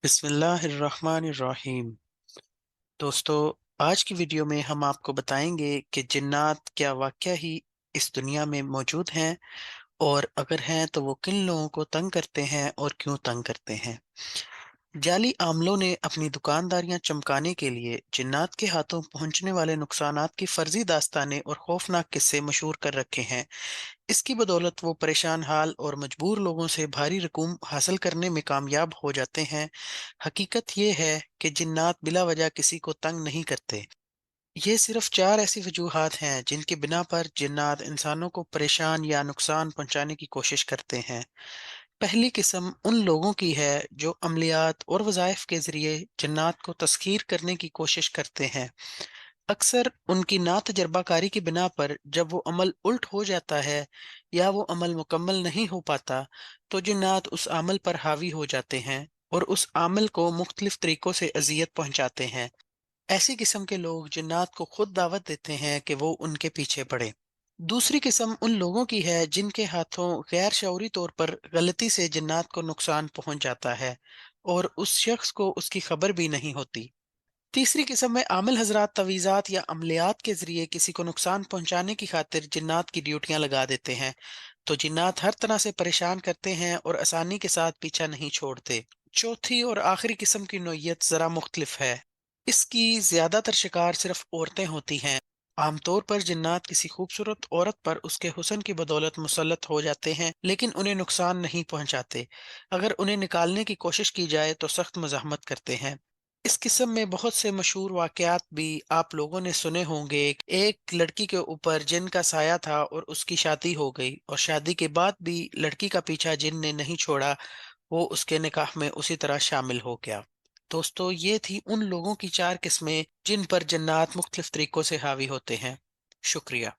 बिस्मिल्लाहिर्रहमानिर्रहीम। दोस्तों, आज की वीडियो में हम आपको बताएंगे कि जिन्नात क्या वाकया ही इस दुनिया में मौजूद हैं, और अगर हैं तो वो किन लोगों को तंग करते हैं और क्यों तंग करते हैं। जाली आमलों ने अपनी दुकानदारियां चमकाने के लिए जिन्नात के हाथों पहुंचने वाले नुकसानात की फर्जी दास्तानें और खौफनाक किस्से मशहूर कर रखे हैं। इसकी बदौलत वो परेशान हाल और मजबूर लोगों से भारी रकूम हासिल करने में कामयाब हो जाते हैं। हकीकत ये है कि जिन्नात बिला वजह किसी को तंग नहीं करते। ये सिर्फ चार ऐसी वजूहात हैं जिनकी बिना पर जिन्नात इंसानों को परेशान या नुकसान पहुंचाने की कोशिश करते हैं। पहली किस्म उन लोगों की है जो अमलियात और वज़ाइफ के जरिए जिन्नात को तस्खीर करने की कोशिश करते हैं। अक्सर उनकी नातजर्बाकारी की बिना पर जब वो अमल उल्ट हो जाता है या वो अमल मुकम्मल नहीं हो पाता, तो जिन्नात उस अमल पर हावी हो जाते हैं और उस अमल को मुख्तलिफ तरीकों से अजियत पहुंचाते हैं। ऐसी किस्म के लोग जिन्नात को खुद दावत देते हैं कि वो उनके पीछे पड़े। दूसरी किस्म उन लोगों की है जिनके हाथों गैर शऊरी तौर पर गलती से जिन्नात को नुकसान पहुंच जाता है और उस शख्स को उसकी खबर भी नहीं होती। तीसरी किस्म में आमिल हजरात तवीज़ात या अमलियात के जरिए किसी को नुकसान पहुंचाने की खातिर जिन्नात की ड्यूटियां लगा देते हैं। तो जिन्नात हर तरह से परेशान करते हैं और आसानी के साथ पीछा नहीं छोड़ते। चौथी और आखिरी किस्म की नौयत जरा मुख्तलिफ है। इसकी ज्यादातर शिकार सिर्फ औरतें होती हैं। आमतौर पर जिन्नात किसी खूबसूरत औरत पर उसके हुस्न की बदौलत मुसल्लत हो जाते हैं, लेकिन उन्हें नुकसान नहीं पहुंचाते। अगर उन्हें निकालने की कोशिश की जाए तो सख्त मज़ाहमत करते हैं। इस किस्म में बहुत से मशहूर वाकयात भी आप लोगों ने सुने होंगे। एक लड़की के ऊपर जिन का साया था और उसकी शादी हो गई, और शादी के बाद भी लड़की का पीछा जिन ने नहीं छोड़ा। वो उसके निकाह में उसी तरह शामिल हो गया। दोस्तों, ये थी उन लोगों की चार किस्में जिन पर जन्नात मुख्तलिफ तरीकों से हावी होते हैं। शुक्रिया।